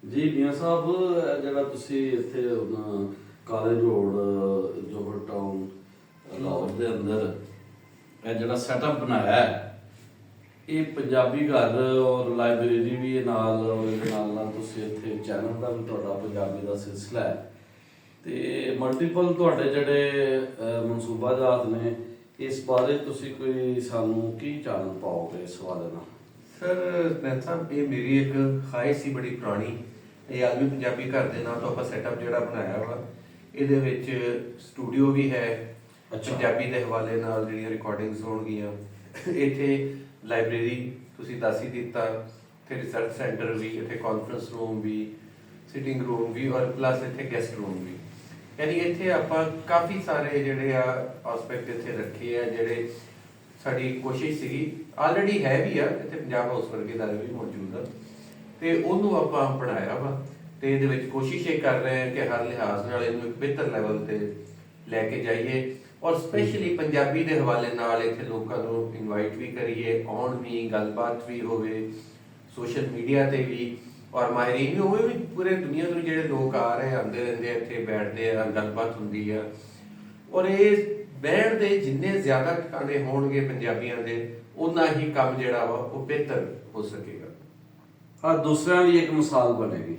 ਜੀ ਮੀਆਂ ਸਾਹਿਬ ਜਿਹੜਾ ਤੁਸੀਂ ਇੱਥੇ ਕਾਲਜ ਰੋਡ ਜੋਹਰ ਟਾਊਨ ਲਾਹੌਰ ਦੇ ਅੰਦਰ ਇਹ ਜਿਹੜਾ ਸੈਟਅਪ ਬਣਾਇਆ ਹੈ, ਇਹ ਪੰਜਾਬੀ ਘਰ ਔਰ ਲਾਇਬ੍ਰੇਰੀ ਵੀ ਇਹ ਨਾਲ ਉਹਦੇ ਨਾਲ ਤੁਸੀਂ ਇੱਥੇ ਚੈਨਲ ਦਾ ਵੀ ਤੁਹਾਡਾ ਪੰਜਾਬੀ ਦਾ ਸਿਲਸਿਲਾ ਹੈ ਤੇ ਮਲਟੀਪਲ ਤੁਹਾਡੇ ਜਿਹੜੇ ਮਨਸੂਬਾਜਾਤ ਨੇ, ਇਸ ਬਾਰੇ ਤੁਸੀਂ ਕੋਈ ਸਾਨੂੰ ਕੀ ਚਾਨਣ ਪਾਓਗੇ ਇਸ ਬਾਰੇ ਨਾਲ? ਸਰ ਨੈਥ ਸਾਹਿਬ, ਇਹ ਮੇਰੀ ਇੱਕ ਖਾਹਿਸ਼ ਸੀ ਬੜੀ ਪੁਰਾਣੀ। ਇਹ ਆਲਮੀ ਪੰਜਾਬੀ ਘਰ ਦੇ ਨਾਂ ਤੋਂ ਆਪਾਂ ਸੈਟਅਪ ਜਿਹੜਾ ਬਣਾਇਆ ਵਾ, ਇਹਦੇ ਵਿੱਚ ਸਟੂਡੀਓ ਵੀ ਹੈ, ਪੰਜਾਬੀ ਦੇ ਹਵਾਲੇ ਨਾਲ ਜਿਹੜੀਆਂ ਰਿਕਾਰਡਿੰਗਸ ਹੋਣਗੀਆਂ। ਇੱਥੇ ਲਾਇਬ੍ਰੇਰੀ ਤੁਸੀਂ ਦੱਸ ਹੀ ਦਿੱਤਾ, ਇੱਥੇ ਰਿਸਰਚ ਸੈਂਟਰ ਵੀ, ਇੱਥੇ ਕਾਨਫਰੰਸ ਰੂਮ ਵੀ, ਸਿਟਿੰਗ ਰੂਮ ਵੀ ਔਰ ਪਲੱਸ ਇੱਥੇ ਗੈਸਟ ਰੂਮ ਵੀ। ਯਾਨੀ ਇੱਥੇ ਆਪਾਂ ਕਾਫੀ ਸਾਰੇ ਜਿਹੜੇ ਆ ਆਸਪੈਕਟ ਇੱਥੇ ਰੱਖੇ ਆ, ਜਿਹੜੇ ਸਾਡੀ ਕੋਸ਼ਿਸ਼ ਸੀਗੀ, ਆਲਰੇਡੀ ਹੈ ਵੀ ਆ ਇੱਥੇ ਪੰਜਾਬ ਹਾਊਸ ਵਰਗੇ ਦਾ ਵੀ ਮੌਜੂਦ ਆ, ਤੇ ਉਹਨੂੰ ਆਪਾਂ ਬਣਾਇਆ ਵਾ। ਤੇ ਇਹਦੇ ਵਿੱਚ ਕੋਸ਼ਿਸ਼ ਇਹ ਕਰ ਰਹੇ ਹਾਂ ਕਿ ਹਰ ਲਿਹਾਜ਼ ਨਾਲ ਇਹਨੂੰ ਇੱਕ ਬਿਹਤਰ ਲੈਵਲ ਤੇ ਲੈ ਕੇ ਜਾਈਏ ਔਰ ਸਪੈਸ਼ਲੀ ਪੰਜਾਬੀ ਦੇ ਹਵਾਲੇ ਨਾਲ ਇੱਥੇ ਲੋਕਾਂ ਨੂੰ ਇਨਵਾਈਟ ਵੀ ਕਰੀਏ, ਆਉਣ ਵੀ, ਗੱਲਬਾਤ ਵੀ ਹੋਵੇ, ਸੋਸ਼ਲ ਮੀਡੀਆ ਤੇ ਵੀ ਔਰ ਮਾਹਿਰੀਨ ਵੀ ਹੋਵੇ, ਵੀ ਪੂਰੇ ਦੁਨੀਆ ਤੋਂ ਜਿਹੜੇ ਲੋਕ ਆ ਰਹੇ ਆਉਂਦੇ ਰਹਿੰਦੇ ਇੱਥੇ ਬੈਠਦੇ ਆ, ਗੱਲਬਾਤ ਹੁੰਦੀ ਆ। ਔਰ ਇਹ ਬਹਿਣ ਦੇ ਜਿੰਨੇ ਜ਼ਿਆਦਾ ਟਿਕਾਣੇ ਹੋਣਗੇ ਪੰਜਾਬੀਆਂ ਦੇ, ਉਨਾ ਹੀ ਕੰਮ ਜਿਹੜਾ ਵਾ ਉਹ ਬਿਹਤਰ ਹੋ ਸਕੇਗਾ। ਹਾਂ, ਦੂਸਰਿਆਂ ਲਈ ਇੱਕ ਮਿਸਾਲ ਬਣੇਗੀ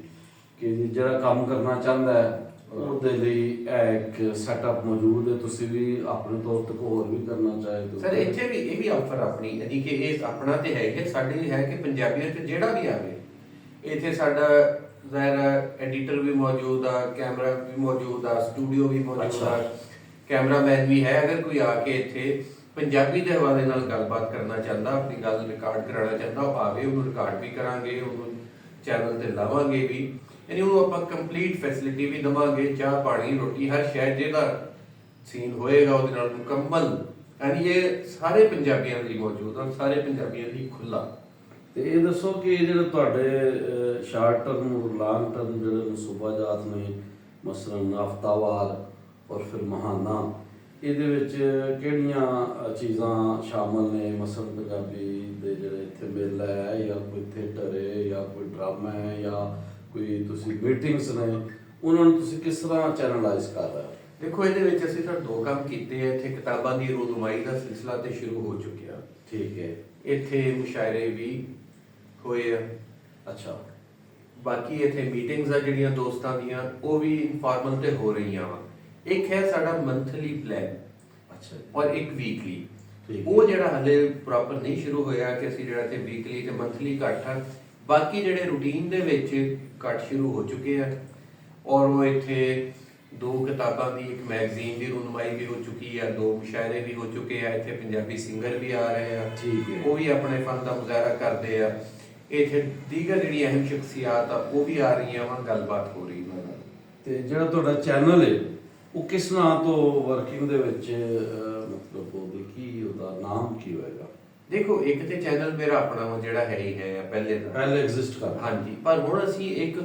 ਕਿ ਜਿਹੜਾ ਕੰਮ ਕਰਨਾ ਚਾਹੁੰਦਾ ਹੈ ਉਹਦੇ ਲਈ ਇਹ ਇੱਕ ਸੈਟਅਪ ਮੌਜੂਦ ਹੈ। ਤੁਸੀਂ ਵੀ ਆਪਣੇ ਤੌਰ ਤੇ ਹੋਰ ਵੀ ਕਰਨਾ ਚਾਹੇ ਸਰ, ਇੱਥੇ ਵੀ ਇਹ ਵੀ ਆਫਰ ਆਪਣੀ ਯਾਨੀ ਕਿ ਇਹ ਆਪਣਾ ਤੇ ਹੈ ਕਿ ਸਾਡੀ ਹੈ ਕਿ ਪੰਜਾਬੀਆਂ ਚ ਜਿਹੜਾ ਵੀ ਆਵੇ, ਇੱਥੇ ਸਾਡਾ ਜ਼ਾਹਿਰ ਐਡੀਟਰ ਵੀ ਮੌਜੂਦ ਆ, ਕੈਮਰਾ ਵੀ ਮੌਜੂਦ ਆ, ਸਟੂਡੀਓ ਵੀ ਮੌਜੂਦ ਆ, ਕੈਮਰਾਮੈਨ ਵੀ ਹੈ। ਅਗਰ ਕੋਈ ਆ ਕੇ ਇੱਥੇ ਪੰਜਾਬੀ ਦੇ ਹਵਾਲੇ ਨਾਲ ਗੱਲਬਾਤ ਕਰਨਾ ਚਾਹੁੰਦਾ, ਆਪਣੀ ਗੱਲ ਰਿਕਾਰਡ ਕਰਾਉਣਾ ਚਾਹੁੰਦਾ, ਉਹ ਆਵੇ, ਉਹਨੂੰ ਰਿਕਾਰਡ ਵੀ ਕਰਾਂਗੇ, ਉਹਨੂੰ ਚੈਨਲ ਤੇ ਲਾਵਾਂਗੇ ਵੀ, ਯਾਨੀ ਉਹਨੂੰ ਆਪਾਂ ਕੰਪਲੀਟ ਫੈਸਿਲਿਟੀ ਵੀ ਦੇਵਾਂਗੇ, ਚਾਹ ਪਾਣੀ ਰੋਟੀ ਹਰ ਸ਼ਾਇਦ ਜਿਹੜਾ ਸੀਨ ਹੋਏਗਾ ਉਹਦੇ ਨਾਲ ਮੁਕੰਮਲ। ਯਾਨੀ ਇਹ ਸਾਰੇ ਪੰਜਾਬੀਆਂ ਲਈ ਮੌਜੂਦ ਆ, ਸਾਰੇ ਪੰਜਾਬੀਆਂ ਲਈ ਖੁੱਲਾ। ਤੇ ਇਹ ਦੱਸੋ ਕਿ ਜਿਹੜੇ ਤੁਹਾਡੇ ਸ਼ਾਰਟ ਟਰਮ ਲੌਂਗ ਟਰਮ ਜਿਹੜੇ ਮਨਸੂਬਾਜਾਤ ਨੇ, ਮਸਲਨ ਹਫ਼ਤਾਵਾਰ ਔਰ ਫਿਰ ਮਹਾਨਾ, ਇਹਦੇ ਵਿੱਚ ਕਿਹੜੀਆਂ ਚੀਜ਼ਾਂ ਸ਼ਾਮਲ ਨੇ? ਮਸਲਨ ਪੰਜਾਬੀ ਦੇ ਜਿਹੜੇ ਇੱਥੇ ਮੇਲਾ ਹੈ, ਜਾਂ ਕੋਈ ਥੀਏਟਰ ਹੈ, ਜਾਂ ਕੋਈ ਡਰਾਮਾ ਹੈ, ਜਾਂ ਕੋਈ ਤੁਸੀਂ ਮੀਟਿੰਗਸ ਨੇ, ਉਹਨਾਂ ਨੂੰ ਤੁਸੀਂ ਕਿਸ ਤਰ੍ਹਾਂ ਚੈਨਲਾਈਜ਼ ਕਰ ਰਹੇ ਹੋ? ਦੇਖੋ, ਇਹਦੇ ਵਿੱਚ ਅਸੀਂ ਤਾਂ ਦੋ ਕੰਮ ਕੀਤੇ ਆ। ਇੱਥੇ ਕਿਤਾਬਾਂ ਦੀ ਰੂਨਮਾਈ ਦਾ ਸਿਲਸਿਲਾ ਤੇ ਸ਼ੁਰੂ ਹੋ ਚੁੱਕਿਆ। ਠੀਕ ਹੈ। ਇੱਥੇ ਮੁਸ਼ਾਇਰੇ ਵੀ ਹੋਏ ਆ। ਅੱਛਾ। ਬਾਕੀ ਇੱਥੇ ਮੀਟਿੰਗਸ ਆ ਜਿਹੜੀਆਂ ਦੋਸਤਾਂ ਦੀਆਂ, ਉਹ ਵੀ ਇਨਫਾਰਮਲ ਤੇ ਹੋ ਰਹੀਆਂ ਵਾ। ਇੱਕ ਹੈ ਸਾਡਾ ਮੰਥਲੀ ਪਲਾਨ, ਅੱਛਾ, ਔਰ ਇੱਕ ਵੀਕਲੀ। ਉਹ ਜਿਹੜਾ ਹਲੇ ਪ੍ਰੋਪਰ ਨਹੀਂ ਸ਼ੁਰੂ ਹੋਇਆ ਕਿ ਅਸੀਂ ਜਿਹੜਾ ਇੱਥੇ ਵੀਕਲੀ ਤੇ ਮੰਥਲੀ ਇਕੱਠ ਆ। ਬਾਕੀ ਜਿਹੜੇ ਰੂਟੀਨ ਦੇ ਵਿੱਚ ਇਕੱਠ ਸ਼ੁਰੂ ਹੋ ਚੁੱਕੇ ਆ, ਔਰ ਉਹ ਇੱਥੇ ਦੋ ਕਿਤਾਬਾਂ ਦੀ, ਇੱਕ ਮੈਗਜ਼ੀਨ ਦੀ ਰੂਨਮਾਈ ਵੀ ਹੋ ਚੁੱਕੀ ਆ, ਦੋ ਮੁਸ਼ਾਇਰੇ ਵੀ ਹੋ ਚੁੱਕੇ ਆ। ਇੱਥੇ ਪੰਜਾਬੀ ਸਿੰਗਰ ਵੀ ਆ ਰਹੇ ਆ, ਠੀਕ ਹੈ, ਉਹ ਵੀ ਆਪਣੇ ਫਨ ਦਾ ਮੁਜ਼ਾਹਰਾ ਕਰਦੇ ਆ। ਇੱਥੇ ਦੀਗਰ ਜਿਹੜੀ ਅਹਿਮ ਸ਼ਖਸੀਅਤ ਆ ਉਹ ਵੀ ਆ ਰਹੀਆਂ ਵਾ, ਗੱਲਬਾਤ ਹੋ ਰਹੀ ਉਹਨਾਂ ਨਾਲ। ਤੇ ਜਿਹੜਾ ਤੁਹਾਡਾ ਚੈਨਲ ਹੈ ਉਹ ਕਿਸ ਨਾਂ ਤੋਂ ਵਰਕਿੰਗ ਦੇ ਵਿੱਚ, ਮਤਲਬ ਉਹਦੀ ਕੀ, ਉਹਦਾ ਨਾਮ ਕੀ ਹੋਏਗਾ? ਦੇਖੋ, ਇੱਕ ਤੇ ਚੈਨਲ ਮੇਰਾ ਆਪਣਾ ਵਾ ਜਿਹੜਾ ਹੈ ਹੀ ਹੈ ਪਹਿਲੇ ਐਗਜ਼ਿਸਟ ਕਰ। ਹਾਂਜੀ, ਪਰ ਹੁਣ ਅਸੀਂ ਇੱਕ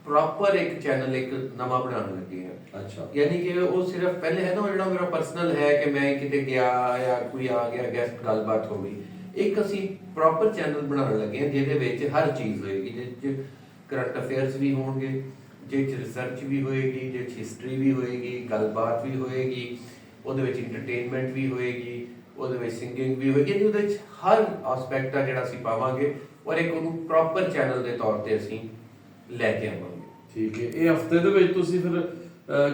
ਪ੍ਰੋਪਰ ਇੱਕ ਚੈਨਲ ਇੱਕ ਨਵਾਂ ਬਣਾਉਣ ਲੱਗੇ ਹਾਂ। ਅੱਛਾ। ਯਾਨੀ ਕਿ ਉਹ ਸਿਰਫ ਪਹਿਲੇ ਹੈ ਨਾ, ਜਿਹੜਾ ਮੇਰਾ ਪਰਸਨਲ ਹੈ ਕਿ ਮੈਂ ਕਿਤੇ ਗਿਆ ਜਾਂ ਕੋਈ ਆ ਗਿਆ, ਗੈਸਟ ਗੱਲਬਾਤ ਹੋ ਗਈ। ਇੱਕ ਅਸੀਂ ਪ੍ਰੋਪਰ ਚੈਨਲ ਬਣਾਉਣ ਲੱਗੇ ਹਾਂ ਜਿਹਦੇ ਵਿੱਚ ਹਰ ਚੀਜ਼ ਹੋਏਗੀ, ਜਿਹਦੇ 'ਚ ਕਰੰਟ ਅਫੇਅਰਸ ਵੀ ਹੋਣਗੇ, ਜਿਹਦੇ 'ਚ ਰਿਸਰਚ ਵੀ ਹੋਏਗੀ, ਜਿਹਦੇ 'ਚ ਹਿਸਟਰੀ ਵੀ ਹੋਏਗੀ, ਗੱਲਬਾਤ ਵੀ ਹੋਏਗੀ, ਉਹਦੇ ਵਿੱਚ ਇੰਟਰਟੇਨਮੈਂਟ ਵੀ ਹੋਏਗੀ, ਉਹਦੇ ਵਿੱਚ ਸਿੰਗਿੰਗ ਵੀ ਹੋਏਗੀ। ਉਹਦੇ ਵਿੱਚ ਹਰ ਆਸਪੈਕਟ ਆ ਜਿਹੜਾ ਅਸੀਂ ਪਾਵਾਂਗੇ, ਔਰ ਇੱਕ ਉਹਨੂੰ ਪ੍ਰੋਪਰ ਚੈਨਲ ਦੇ ਤੌਰ ਤੇ ਅਸੀਂ ਲੈ ਕੇ ਆਵਾਂਗੇ। ਠੀਕ ਹੈ। ਇਹ ਹਫਤੇ ਦੇ ਵਿੱਚ ਤੁਸੀਂ ਫਿਰ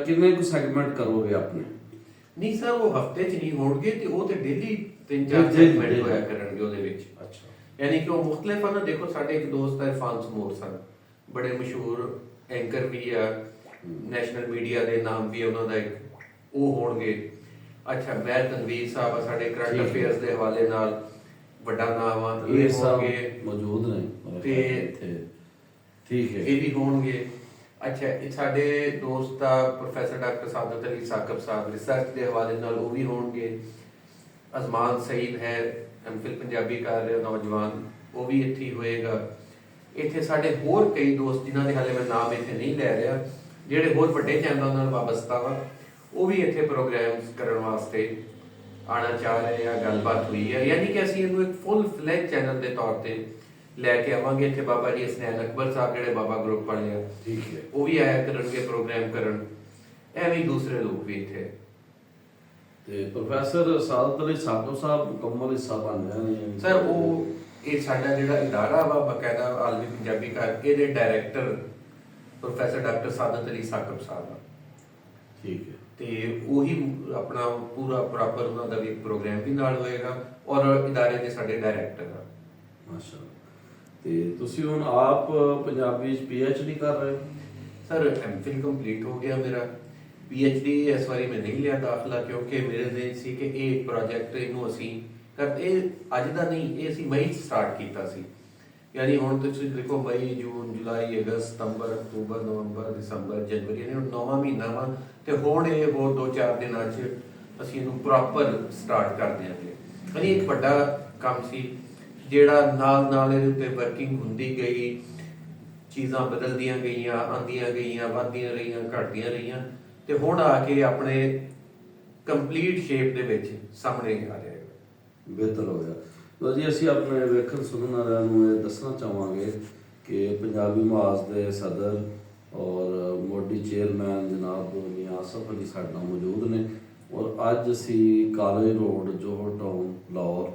ਕਿੰਨੇ ਕੁ ਸੈਗਮੈਂਟ ਕਰੋਗੇ ਆਪਣੇ? ਨਹੀਂ ਸਰ, ਉਹ ਹਫਤੇ 'ਚ ਨਹੀਂ ਹੋਣਗੇ, ਤੇ ਉਹ ਤੇ ਡੇਲੀ 3-4 ਸੈਗਮੈਂਟ ਹੋਇਆ ਕਰਨਗੇ ਉਹਦੇ ਵਿੱਚ। ਅੱਛਾ। ਯਾਨੀ ਕਿ ਉਹ ਮੁਖਤਲਿਫ ਹਨ। ਦੇਖੋ, ਸਾਡੇ ਇੱਕ ਦੋਸਤ ਹੈ ਇਰਫਾਨ ਸਮੂਰ ਸਨ, ਬੜੇ ਮਸ਼ਹੂਰ ਐਂਕਰ ਵੀ ਆ, ਨੈਸ਼ਨਲ ਮੀਡੀਆ ਦੇ ਨਾਮ ਵੀ ਉਹਨਾਂ ਦਾ ਇੱਕ, ਉਹ ਹੋਣਗੇ। ਅੱਛਾ, ਮਹਿਰ ਤਨਵੀਰ ਸਾਹਿਬ ਆ ਸਾਡੇ ਕਰੰਟ ਅਫੇਅਰਸ ਦੇ ਹਵਾਲੇ ਨਾਲ ਵੱਡਾ ਨਾਮ ਆ, ਇਹ ਹੋਣਗੇ, ਮੌਜੂਦ ਨੇ ਤੇ ਇੱਥੇ। ਠੀਕ ਹੈ, ਇਹ ਵੀ ਹੋਣਗੇ। ਅੱਛਾ, ਇਹ ਸਾਡੇ ਦੋਸਤ ਆ ਪ੍ਰੋਫੈਸਰ ਡਾਕਟਰ ਸਾਦਤ ਅਲੀ ਸਾਕਬ ਸਾਹਿਬ, ਰਿਸਰਚ ਦੇ ਹਵਾਲੇ ਨਾਲ ਉਹ ਵੀ ਹੋਣਗੇ। ਅਜ਼ਮਾਨ ਸਈਦ ਹੈ, ਐਮਫਿਲ ਪੰਜਾਬੀ ਕਰ ਰਿਹਾ ਨੌਜਵਾਨ, ਉਹ ਵੀ ਇੱਥੇ ਹੀ ਹੋਏਗਾ। ਇੱਥੇ ਸਾਡੇ ਹੋਰ ਕਈ ਦੋਸਤ ਜਿਨ੍ਹਾਂ ਦੇ ਹਾਲੇ ਮੈਂ ਨਾਮ ਇੱਥੇ ਨਹੀਂ ਲੈ ਰਿਹਾ, ਜਿਹੜੇ ਹੋਰ ਵੱਡੇ ਚੈਨਲਾਂ ਨਾਲ ਵਾਬਸਤਾ ਵਾ, ਉਹ ਵੀ ਇੱਥੇ ਪ੍ਰੋਗਰਾਮਸ ਕਰਨ ਵਾਸਤੇ ਆਉਣਾ ਚਾਹ ਰਹੇ ਆ, ਗੱਲਬਾਤ ਹੋਈ ਹੈ। ਯਾਨੀ ਕਿ ਅਸੀਂ ਇਹਨੂੰ ਇੱਕ ਫੁੱਲ ਫਲੈਜ ਚੈਨਲ ਦੇ ਤੌਰ ਤੇ ਲੈ ਕੇ ਆਵਾਂਗੇ। ਇੱਥੇ ਬਾਬਾ ਜੀ ਹਸਨੈਨ ਅਕਬਰ ਸਾਹਿਬ ਜਿਹੜੇ ਬਾਬਾ ਗਰੁੱਪ ਵਾਲੇ ਆ, ਠੀਕ ਹੈ। ਉਹ ਵੀ ਆਇਆ ਕਰਨਗੇ ਪ੍ਰੋਗਰਾਮ ਕਰਨ, ਐਵੇਂ ਹੀ ਦੂਸਰੇ ਲੋਕ ਵੀ ਇੱਥੇ। ਤੇ ਪ੍ਰੋਫੈਸਰ ਸਾਦਤ ਅਲੀ ਸਾਕਬ ਸਾਹਿਬ ਮੁਕੰਮਲ ਹਿੱਸਾ ਬਣ ਰਹੇ ਨੇ ਸਰ ਉਹ ਇਹ ਸਾਡਾ ਜਿਹੜਾ ਇਦਾਰਾ ਵਾ ਬਕਾਇਦਾ ਆਲਮੀ ਪੰਜਾਬੀ ਘਰ, ਇਹਦੇ director professor doctor Shahadat Ali ਸਾਕਬ ਸਾਹਿਬ ਆ। ਠੀਕ ਹੈ। ਤੇ ਉਹੀ ਆਪਣਾ ਪੂਰਾ ਪ੍ਰੋਪਰ ਉਹਨਾਂ ਦਾ ਵੀ ਪ੍ਰੋਗਰਾਮ ਵੀ ਨਾਲ ਹੋਏਗਾ, ਔਰ ਇਦਾਰੇ ਦੇ ਸਾਡੇ ਡਾਇਰੈਕਟਰ ਆ। ਮਾਸ਼ਾਅੱਲਾ। ਤੇ ਤੁਸੀਂ ਹੁਣ ਆਪ ਪੰਜਾਬੀ ਚ PhD ਕਰ ਰਹੇ ਹੋ? ਸਰ MPhil ਕੰਪਲੀਟ ਹੋ ਗਿਆ ਮੇਰਾ। PhD ਇਸ ਵਾਰੀ ਮੈਂ ਨਹੀਂ ਲਿਆ ਦਾਖਲਾ, ਕਿਉਂਕਿ ਮੇਰੇ ਜ਼ਿਹਨ ਸੀ ਕਿ ਇਹ ਪ੍ਰੋਜੈਕਟ ਇਹਨੂੰ ਅਸੀਂ ਇਹ ਅੱਜ ਦਾ ਨਹੀਂ, ਇਹ ਅਸੀਂ ਮਈ 'ਚ ਸਟਾਰਟ ਕੀਤਾ ਸੀ। ਯਾਨੀ ਹੁਣ ਤੁਸੀਂ ਦੇਖੋ ਮਈ, ਜੂਨ, ਜੁਲਾਈ, ਅਗਸਤ, ਸਤੰਬਰ, ਅਕਤੂਬਰ, ਨਵੰਬਰ, ਦਸੰਬਰ, ਜਨਵਰੀ, ਇਹਨੇ ਹੁਣ 9ਵਾਂ ਮਹੀਨਾ ਵਾ। ਤੇ ਹੁਣ ਇਹ ਹੋਰ 2-4 ਦਿਨਾਂ 'ਚ ਅਸੀਂ ਇਹਨੂੰ ਪ੍ਰੋਪਰ ਸਟਾਰਟ ਕਰ ਦਿਆਂਗੇ। ਯਾਨੀ ਇੱਕ ਵੱਡਾ ਕੰਮ ਸੀ ਜਿਹੜਾ ਨਾਲ ਇਹਦੇ ਉੱਤੇ ਵਰਕਿੰਗ ਹੁੰਦੀ ਗਈ, ਚੀਜ਼ਾਂ ਬਦਲਦੀਆਂ ਗਈਆਂ, ਆਉਂਦੀਆਂ ਗਈਆਂ, ਵੱਧਦੀਆਂ ਰਹੀਆਂ, ਘਟਦੀਆਂ ਰਹੀਆਂ, ਤੇ ਹੁਣ ਆ ਕੇ ਆਪਣੇ ਕੰਪਲੀਟ ਸ਼ੇਪ ਦੇ ਵਿੱਚ ਸਾਹਮਣੇ ਆ ਜਾਏਗਾ। ਬਿਹਤਰ ਹੋ ਗਿਆ। ਲੋ ਜੀ, ਅਸੀਂ ਆਪਣੇ ਵੇਖਣ ਸੁਣਨ ਵਾਲਿਆਂ ਨੂੰ ਇਹ ਦੱਸਣਾ ਚਾਹਾਂਗੇ ਕਿ ਪੰਜਾਬੀ ਮਹਾਜ਼ ਦੇ ਸਦਰ ਔਰ ਮੋਢੀ ਚੇਅਰਮੈਨ ਜਨਾਬ ਮੀਆਂ ਆਸਫ ਅਲੀ ਸਾਡੇ ਨਾਲ ਮੌਜੂਦ ਨੇ, ਔਰ ਅੱਜ ਅਸੀਂ ਕਾਲਜ ਰੋਡ, ਜੋਹਰ ਟਾਊਨ, ਲਾਹੌਰ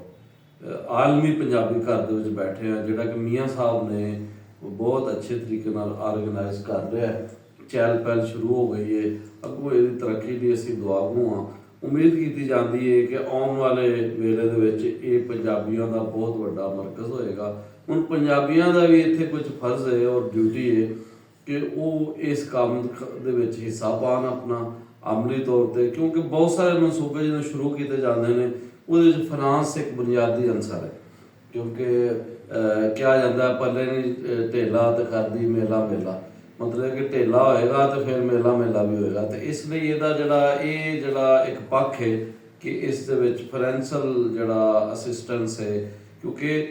ਆਲਮੀ ਪੰਜਾਬੀ ਘਰ ਦੇ ਵਿੱਚ ਬੈਠੇ ਹਾਂ, ਜਿਹੜਾ ਕਿ ਮੀਆਂ ਸਾਹਿਬ ਨੇ ਬਹੁਤ ਅੱਛੇ ਤਰੀਕੇ ਨਾਲ ਆਰਗੇਨਾਈਜ਼ ਕਰ ਰਿਹਾ ਹੈ। ਚਹਿਲ ਪਹਿਲ ਸ਼ੁਰੂ ਹੋ ਗਈ ਹੈ। ਅੱਗੋਂ ਇਹਦੀ ਤਰੱਕੀ ਦੀ ਅਸੀਂ ਦੁਆਗੂ ਹਾਂ। ਉਮੀਦ ਕੀਤੀ ਜਾਂਦੀ ਹੈ ਕਿ ਆਉਣ ਵਾਲੇ ਵੇਲੇ ਦੇ ਵਿੱਚ ਇਹ ਪੰਜਾਬੀਆਂ ਦਾ ਬਹੁਤ ਵੱਡਾ ਮਰਕਜ਼ ਹੋਏਗਾ। ਹੁਣ ਪੰਜਾਬੀਆਂ ਦਾ ਵੀ ਇੱਥੇ ਕੁਝ ਫਰਜ਼ ਹੈ ਔਰ ਡਿਊਟੀ ਹੈ ਕਿ ਉਹ ਇਸ ਕੰਮ ਦੇ ਵਿੱਚ ਹਿੱਸਾ ਪਾਉਣ ਆਪਣਾ ਅਮਲੀ ਤੌਰ ਤੇ, ਕਿਉਂਕਿ ਬਹੁਤ ਸਾਰੇ ਮਨਸੂਬੇ ਜਦੋਂ ਸ਼ੁਰੂ ਕੀਤੇ ਜਾਂਦੇ ਨੇ ਉਹਦੇ ਵਿੱਚ ਫਾਈਨਾਂਸ ਇੱਕ ਬੁਨਿਆਦੀ ਅੰਸਰ ਹੈ। ਕਿਉਂਕਿ ਕਿਹਾ ਜਾਂਦਾ ਪੱਲੇ ਨਹੀਂ ਢੇਲਾ ਤੇ ਕਰਦੀ ਮੇਲਾ ਮੇਲਾ, ਮਤਲਬ ਕਿ ਢੇਲਾ ਹੋਏਗਾ ਤੇ ਫਿਰ ਮੇਲਾ ਮੇਲਾ ਵੀ ਹੋਏਗਾ। ਤੇ ਇਸ ਲਈ ਇਹਦਾ ਜਿਹੜਾ ਇੱਕ ਪੱਖ ਹੈ ਕਿ ਇਸ ਦੇ ਵਿੱਚ ਫਾਈਨੈਂਸ਼ੀਅਲ ਜਿਹੜਾ ਅਸਿਸਟੈਂਸ ਹੈ, ਕਿਉਂਕਿ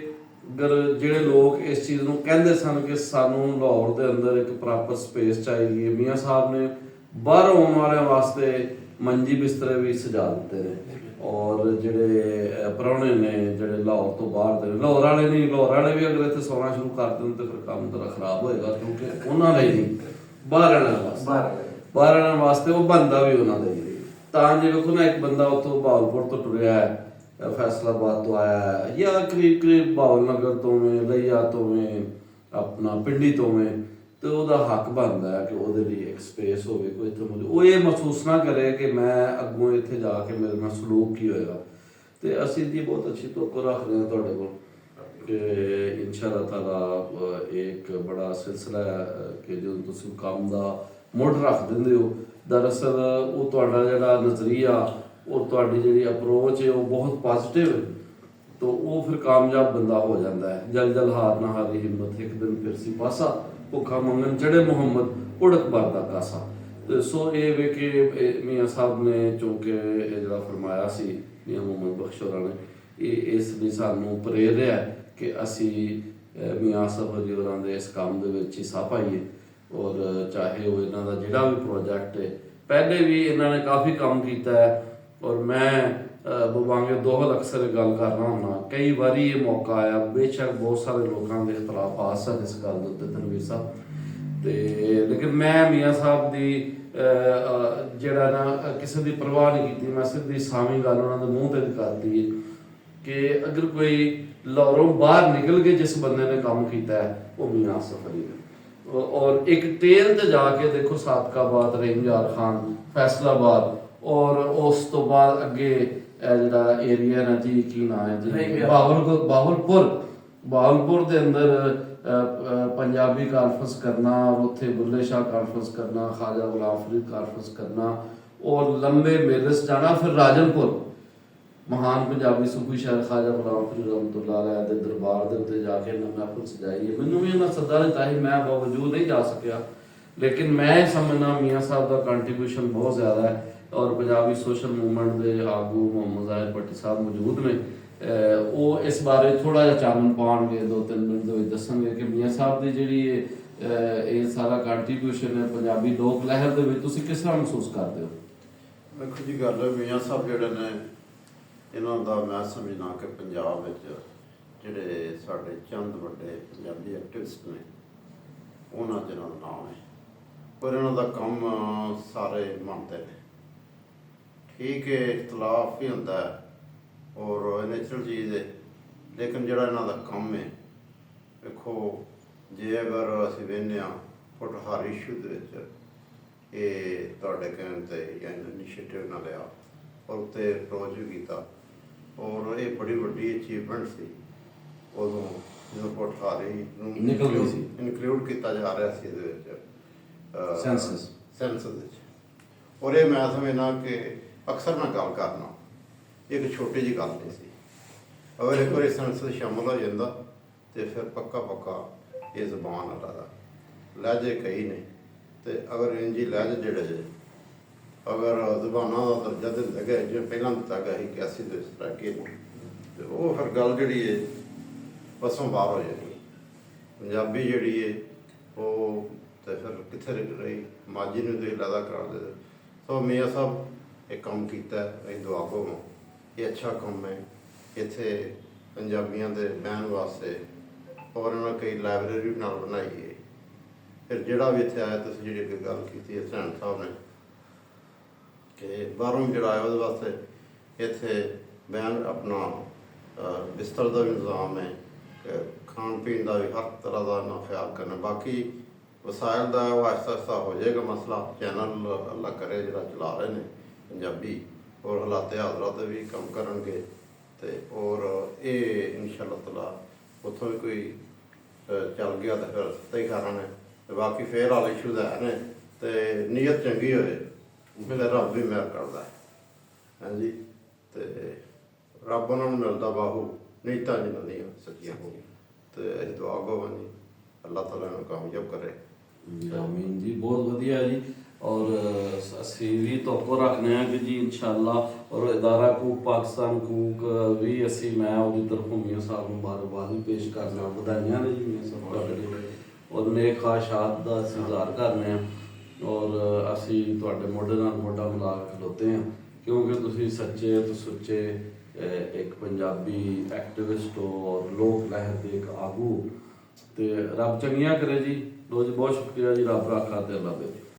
ਅਗਰ ਜਿਹੜੇ ਲੋਕ ਇਸ ਚੀਜ਼ ਨੂੰ ਕਹਿੰਦੇ ਸਨ ਕਿ ਸਾਨੂੰ ਲਾਹੌਰ ਦੇ ਅੰਦਰ ਇੱਕ ਪ੍ਰੋਪਰ ਸਪੇਸ ਚਾਹੀਦੀ ਹੈ, ਮੀਆਂ ਸਾਹਿਬ ਨੇ ਬਾਹਰ ਆਉਣ ਵਾਲਿਆਂ ਵਾਸਤੇ ਮੰਜੀ ਬਿਸਤਰੇ ਵੀ ਸਜਾ ਦਿੱਤੇ ਨੇ। ਔਰ ਜਿਹੜੇ ਪ੍ਰਾਹੁਣੇ ਨੇ ਜਿਹੜੇ ਲਾਹੌਰ ਤੋਂ ਬਾਹਰ ਦੇ, ਲਾਹੌਰ ਵਾਲੇ ਨਹੀਂ, ਲਾਹੌਰ ਵਾਲੇ ਵੀ ਅਗਰ ਇੱਥੇ ਸੋਣਾ ਸ਼ੁਰੂ ਕਰ ਦੇਣ ਤੇ ਫਿਰ ਕੰਮ ਤਾਂ ਖਰਾਬ ਹੋਏਗਾ, ਕਿਉਂਕਿ ਉਹਨਾਂ ਲਈ ਨਹੀਂ, ਬਾਹਰ ਵਾਲਿਆਂ ਵਾਸਤੇ ਉਹ ਬਣਦਾ ਵੀ ਉਹਨਾਂ ਦਾ ਹੀ। ਤਾਂ ਜੇ ਵੇਖੋ ਨਾ, ਇੱਕ ਬੰਦਾ ਉੱਥੋਂ ਬਹਾਵਲਪੁਰ ਤੋਂ ਟੁਰਿਆ ਹੈ, ਫੈਸਲਾਬਾਦ ਤੋਂ ਆਇਆ ਹੈ, ਜਾਂ ਕਰੀਬ ਬਾਵਲ ਨਗਰ ਤੋਂ ਲਈਆ ਤੋਂ ਆਪਣਾ ਪਿੰਡੀ ਤੋਂ ਤੇ ਉਹਦਾ ਹੱਕ ਬਣਦਾ ਹੈ ਕਿ ਉਹਦੇ ਲਈ ਇੱਕ ਸਪੇਸ ਹੋਵੇ, ਕੋਈ ਇੱਥੇ ਉਹ ਇਹ ਮਹਿਸੂਸ ਨਾ ਕਰੇ ਕਿ ਮੈਂ ਅੱਗੋਂ ਇੱਥੇ ਜਾ ਕੇ ਮੇਰੇ ਨਾਲ ਸਲੂਕ ਕੀ ਹੋਏਗਾ। ਤੇ ਅਸੀਂ ਜੀ ਬਹੁਤ ਅੱਛੀ ਤੋਕੋ ਰੱਖਦੇ ਹਾਂ ਤੁਹਾਡੇ ਕੋਲ ਕਿ ਇਨਸ਼ਾਅੱਲਾ ਤਾਲਾ ਇੱਕ ਬੜਾ ਸਿਲਸਿਲਾ ਹੈ ਕਿ ਜਦੋਂ ਤੁਸੀਂ ਕੰਮ ਦਾ ਮੁੱਢ ਰੱਖ ਦਿੰਦੇ ਹੋ, ਦਰਅਸਲ ਉਹ ਤੁਹਾਡਾ ਜਿਹੜਾ ਨਜ਼ਰੀਆ ਔਰ ਤੁਹਾਡੀ ਜਿਹੜੀ ਅਪਰੋਚ ਹੈ ਉਹ ਬਹੁਤ ਪੋਜ਼ਿਟਿਵ ਹੈ, ਤਾਂ ਉਹ ਫਿਰ ਕਾਮਯਾਬ ਬੰਦਾ ਹੋ ਜਾਂਦਾ ਹੈ। ਜਲ ਹਾਰ ਨਾ ਹਾਰੀ ਹਿੰਮਤ, ਇੱਕ ਦਿਨ ਫਿਰ ਸੀ ਪਾਸਾ, ਭੁੱਖਾ ਮੰਗਣ ਚੜੇ ਮੁਹੰਮਦ ਉੜਕ ਭਰਦਾ ਕਾਸਾ। ਤੇ ਸੋ ਇਹ ਵੇ ਕਿ ਮੀਆਂ ਸਾਹਿਬ ਨੇ ਚੂੰਕਿ ਇਹ ਜਿਹੜਾ ਫਰਮਾਇਆ ਸੀ ਮੀਆਂ ਮੁਹੰਮਦ ਬਖਸ਼ ਹੋਰਾਂ ਨੇ, ਇਹ ਇਸ ਲਈ ਸਾਨੂੰ ਪ੍ਰੇਰਿਆ ਕਿ ਅਸੀਂ ਮੀਆਂ ਆਸਫ ਅਲੀ ਹੋਰਾਂ ਦੇ ਇਸ ਕੰਮ ਦੇ ਵਿੱਚ ਹਿੱਸਾ ਪਾਈਏ। ਔਰ ਚਾਹੇ ਉਹ ਇਹਨਾਂ ਦਾ ਜਿਹੜਾ ਵੀ ਪ੍ਰੋਜੈਕਟ ਹੈ, ਪਹਿਲੇ ਵੀ ਇਹਨਾਂ ਨੇ ਕਾਫੀ ਕੰਮ ਕੀਤਾ ਹੈ, ਔਰ ਮੈਂ ਬਵਾਂਗੇ ਦੋਹਲ ਅਕਸਰ ਗੱਲ ਕਰਨਾ ਹੁੰਦਾ, ਕਈ ਵਾਰੀ ਇਹ ਮੌਕਾ ਆਇਆ, ਬੇਸ਼ੱਕ ਬਹੁਤ ਸਾਰੇ ਲੋਕਾਂ ਦੇ ਇਖਤਲਾਫਾਤ ਸਨ ਇਸ ਗੱਲ ਦੇ ਉੱਤੇ ਤਨਵੀਰ ਸਾਹਿਬ, ਤੇ ਲੇਕਿਨ ਮੈਂ ਮੀਆਂ ਸਾਹਿਬ ਦੀ ਜਿਹੜਾ ਨਾ ਕਿਸੇ ਦੀ ਪਰਵਾਹ ਨਹੀਂ ਕੀਤੀ। ਮੈਂ ਸਿੱਧੀ ਸਾਵੀਂ ਗੱਲ ਉਹਨਾਂ ਦੇ ਮੂੰਹ ਤੇ ਕਰਤੀ ਹੈ ਕਿ ਅਗਰ ਕੋਈ ਲਾਹੌਰੋਂ ਬਾਹਰ ਨਿਕਲ ਕੇ ਜਿਸ ਬੰਦੇ ਨੇ ਕੰਮ ਕੀਤਾ ਹੈ ਉਹ ਮੀਆਂ ਆਸਫ ਅਲੀ ਨੇ। ਔਰ ਇੱਕ ਟੇਲ ਤੇ ਜਾ ਕੇ ਦੇਖੋ ਸਾਦਕਾਬਾਦ, ਰਹੀਮਯਾਰ ਖਾਨ, ਫੈਸਲਾਬਾਦ, ਔਰ ਉਸ ਤੋਂ ਬਾਅਦ ਅੱਗੇ ਜਿਹੜਾ ਏਰੀਆ ਨਾ ਜੀ ਕੀ ਨਾਂ ਹੈ ਜੀ, ਬਾਵਲਪੁਰ ਦੇ ਅੰਦਰ ਪੰਜਾਬੀ ਕਾਨਫਰੰਸ ਕਰਨਾ, ਔਰ ਉੱਥੇ ਬੁੱਲੇ ਸ਼ਾਹ ਕਾਨਫਰੰਸ ਕਰਨਾ, ਖਾਜਾ ਗੁਲਾਮ ਫਰੀਦ ਕਾਨਫਰੰਸ ਕਰਨਾ, ਔਰ ਲੰਬੇ ਮੇਲੇ ਜਾਣਾ, ਫਿਰ ਰਾਜਨਪੁਰ ਮਹਾਨ ਪੰਜਾਬੀ ਸੂਫੀ ਸ਼ਾਇਰ ਖਾਜਾ ਗੁਲਾਮ ਫਰੀਦ ਰਹਿਮਤੁल्लाह अलैह ਦੇ ਦਰਬਾਰ ਦੇ ਉੱਤੇ ਜਾ ਕੇ ਮਹਿਫਲ ਸਜਾਈ ਹੈ। ਮੈਨੂੰ ਵੀ ਇਹਨਾਂ ਸੱਦਾ ਦਿੱਤਾ ਸੀ, ਮੈਂ ਬਾਵਜੂਦ ਨਹੀਂ ਜਾ ਸਕਿਆ, ਲੇਕਿਨ ਮੈਂ ਸਮਝਣਾ ਮੀਆਂ ਸਾਹਿਬ ਦਾ ਕੰਟਰੀਬਿਊਸ਼ਨ ਬਹੁਤ ਜ਼ਿਆਦਾ ਹੈ। ਔਰ ਪੰਜਾਬੀ ਸੋਸ਼ਲ ਮੂਵਮੈਂਟ ਦੇ ਆਗੂ ਮੁਹੰਮਦ ਜ਼ਾਹਿਰ ਭੱਟੀ ਸਾਹਿਬ ਮੌਜੂਦ ਨੇ, ਉਹ ਇਸ ਬਾਰੇ ਥੋੜਾ ਜਿਹਾ ਚਾਨਣ ਪਾਉਣਗੇ, 2-3 ਮਿੰਟ ਦੇ ਵਿੱਚ ਦੱਸਣਗੇ ਕਿ ਮੀਆਂ ਸਾਹਿਬ ਦੀ ਜਿਹੜੀ ਇਹ ਸਾਰਾ ਕੰਟਰੀਬਿਊਸ਼ਨ ਹੈ ਪੰਜਾਬੀ ਲੋਕ ਲਹਿਰ ਦੇ ਵਿੱਚ ਤੁਸੀਂ ਕਿਸ ਤਰ੍ਹਾਂ ਮਹਿਸੂਸ ਕਰਦੇ ਹੋ? ਦੇਖੋ ਜੀ, ਗੱਲ ਮੀਆਂ ਸਾਹਿਬ ਜਿਹੜੇ ਨੇ, ਇਹਨਾਂ ਦਾ ਮੈਂ ਸਮਝਣਾ ਕਿ ਪੰਜਾਬ ਵਿੱਚ ਜਿਹੜੇ ਸਾਡੇ ਚੰਦ ਵੱਡੇ ਪੰਜਾਬੀ ਐਕਟਿਵਿਸਟ ਨੇ ਉਹਨਾਂ ਜਿਹਨਾਂ ਦਾ ਨਾਮ ਹੈ, ਪਰ ਇਹਨਾਂ ਦਾ ਕੰਮ ਸਾਰੇ ਮੰਨਦੇ ਨੇ। ਠੀਕ ਹੈ, ਇਖਤਲਾਫ ਵੀ ਹੁੰਦਾ ਹੈ ਔਰ ਨੈਚੁਰਲ ਚੀਜ਼ ਹੈ, ਲੇਕਿਨ ਜਿਹੜਾ ਇਹਨਾਂ ਦਾ ਕੰਮ ਹੈ, ਵੇਖੋ ਜੇ ਅਗਰ ਅਸੀਂ ਵੇਖਦੇ ਹਾਂ ਫੁੱਟਹਾਰ ਇਸ਼ੂ ਦੇ ਵਿੱਚ ਇਹ ਤੁਹਾਡੇ ਕਹਿਣ 'ਤੇ ਜਾਂ ਇਨੀਸ਼ੀਏਟਿਵ ਨਾਲ ਲਿਆ ਔਰ ਉੱਤੇ ਅਪਰੋਚ ਵੀ ਕੀਤਾ ਔਰ ਇਹ ਬੜੀ ਵੱਡੀ ਅਚੀਵਮੈਂਟ ਸੀ ਉਦੋਂ ਜਦੋਂ ਪੋਠਾਰੀ ਨੂੰ ਨਿਕਲ ਗਈ ਸੀ। ਇਨਕਲੂਡ ਕੀਤਾ ਜਾ ਰਿਹਾ ਸੀ ਇਹਦੇ ਵਿੱਚ ਸੈਂਸਸ ਵਿੱਚ। ਔਰ ਇਹ ਮੈਂ ਸਮਝਦਾ ਕਿ ਅਕਸਰ ਮੈਂ ਗੱਲ ਕਰਨਾ ਇੱਕ ਛੋਟੀ ਜਿਹੀ ਗੱਲ ਨਹੀਂ ਸੀ। ਅਗਰ ਇੱਕ ਵਾਰੀ ਸੈਂਸਸ ਸ਼ਾਮਲ ਹੋ ਜਾਂਦਾ ਤੇ ਫਿਰ ਪੱਕਾ ਇਹ ਜ਼ਬਾਨ ਅਲੱਗ ਲਹਿਜੇ ਕਈ ਨੇ ਤੇ ਅਗਰ ਇੰਜੀ ਲਹਿਜੇ ਜਿਹੜੇ ਅਗਰ ਜ਼ਬਾਨਾਂ ਦਾ ਦਰਜਾ ਦਿੰਦਾ ਗਿਆ ਜਿਵੇਂ ਪਹਿਲਾਂ ਦਿੱਤਾ ਗਿਆ ਸੀ 81 ਦੇ ਸਟਰਾਕੇ ਨੂੰ, ਤੇ ਉਹ ਫਿਰ ਗੱਲ ਜਿਹੜੀ ਹੈ ਬਸੋਂ ਬਾਹਰ ਹੋ ਜਾਣੀ। ਪੰਜਾਬੀ ਜਿਹੜੀ ਹੈ ਉਹ ਤੇ ਫਿਰ ਕਿੱਥੇ ਰਹੀ, ਮਾਝੀ ਨੂੰ ਦੇ ਲਾਦਾ ਕਰਾ ਦੇ। ਸੋ ਮੀਆਂ ਸਾਹਿਬ ਇਹ ਕੰਮ ਕੀਤਾ, ਅਸੀਂ ਦੁਆ ਕੋ ਇਹ ਅੱਛਾ ਕੰਮ ਹੈ। ਇੱਥੇ ਪੰਜਾਬੀਆਂ ਦੇ ਬਹਿਣ ਵਾਸਤੇ ਔਰ ਉਹਨਾਂ ਕਈ ਲਾਇਬ੍ਰੇਰੀ ਨਾਲ ਬਣਾਈ ਹੈ। ਫਿਰ ਜਿਹੜਾ ਵੀ ਇੱਥੇ ਆਇਆ, ਤੁਸੀਂ ਜਿਹੜੀ ਅੱਗੇ ਗੱਲ ਕੀਤੀ ਹੈ ਸੈਣ ਸਾਹਿਬ ਨੇ ਕਿ ਬਾਹਰੋਂ ਜਿਹੜਾ ਆਇਆ ਉਹਦੇ ਵਾਸਤੇ ਇੱਥੇ ਬਹਿਣ ਆਪਣਾ ਬਿਸਤਰ ਦਾ ਵੀ ਇੰਤਜ਼ਾਮ ਹੈ, ਖਾਣ ਪੀਣ ਦਾ ਵੀ ਹਰ ਤਰ੍ਹਾਂ ਦਾ ਨਾ ਖਿਆਲ ਕਰਨਾ। ਬਾਕੀ ਵਸਾਇਲ ਦਾ ਉਹ ਆਹਿਸਤਾ ਆਹਿਸਤਾ ਹੋ ਜਾਏਗਾ ਮਸਲਾ। ਚੈਨਲ ਅੱਲਾ ਕਰੇ ਜਿਹੜਾ ਚਲਾ ਰਹੇ ਨੇ ਪੰਜਾਬੀ ਔਰ ਹਾਲਾਤ ਹਾਜ਼ਰਾ 'ਤੇ ਵੀ ਕੰਮ ਕਰਨਗੇ ਤੇ ਔਰ ਇਹ ਇਨਸ਼ਾ-ਅੱਲਾਹ ਤਾਲਾ ਉੱਥੋਂ ਵੀ ਕੋਈ ਚੱਲ ਗਿਆ ਤਾਂ ਫਿਰ ਸਹੀ ਕਾਰਨ ਹੈ। ਤੇ ਬਾਕੀ ਫੇਰ ਵਾਲੇ ਇਸ਼ੂ ਹੈ ਨੇ ਤੇ ਨੀਅਤ ਚੰਗੀ ਹੋਏ ਮੇਰੇ ਰੱਬ ਵੀ ਮਿਹਰ ਕਰਦਾ ਹੈ। ਹਾਂਜੀ, ਤੇ ਰੱਬ ਉਹਨਾਂ ਨੂੰ ਮਿਲਦਾ ਬਾਹੂ ਨਹੀਂ ਤਾਂ ਜਿਨ੍ਹਾਂ ਦੀਆਂ ਸੱਚੀਆਂ ਹੋ। ਤੇ ਅਸੀਂ ਦੁਆ ਕਰਾਂਗੇ ਅੱਲਾਹ ਤਾਲਾ ਨੂੰ ਕਾਮਯਾਬ ਕਰੇ। ਆਮੀਨ ਜੀ, ਬਹੁਤ ਵਧੀਆ ਜੀ। ਔਰ ਅਸੀਂ ਵੀ ਤੋਕੋ ਰੱਖਦੇ ਹਾਂ ਕਿ ਜੀ ਇਨਸ਼ਾਅੱਲਾ ਔਰ ਇਦਾਰਾ ਕੂਕ ਪਾਕਿਸਤਾਨ ਕੂਕ ਵੀ ਅਸੀਂ ਮੈਂ ਉਹਦੀ ਤਰਫੋਂ ਮੀਆਂ ਸਾਹਿਬ ਨੂੰ ਮੁਬਾਰਕਬਾਦ ਵੀ ਪੇਸ਼ ਕਰਨਾ, ਵਧਾਈਆਂ ਨੇ ਜੀ ਮੀਆਂ ਸਾਹਿਬ ਤੁਹਾਡੇ ਔਰ ਨੇਕ ਖਾਹਿਸ਼ਾਤ ਦਾ ਅਸੀਂ ਇਜ਼ਹਾਰ ਕਰਨੇ ਹਾਂ। ਔਰ ਅਸੀਂ ਤੁਹਾਡੇ ਮੋਢੇ ਨਾਲ ਮੋਢਾ ਮਿਲਾ ਕੇ ਖਲੋਤੇ ਹਾਂ ਕਿਉਂਕਿ ਤੁਸੀਂ ਸੱਚੇ ਤੇ ਸੁੱਚੇ ਇੱਕ ਪੰਜਾਬੀ ਐਕਟਿਵਿਸਟ ਹੋ ਔਰ ਲੋਕ ਲਹਿਰ ਦੇ ਇੱਕ ਆਗੂ। ਤੇ ਰੱਬ ਚੰਗੀਆਂ ਕਰੇ ਜੀ। ਲੋ ਜੀ, ਬਹੁਤ ਸ਼ੁਕਰੀਆ ਜੀ। ਰੱਬ ਰਾਖਾ ਤੇ ਅੱਲਾ ਦੇ।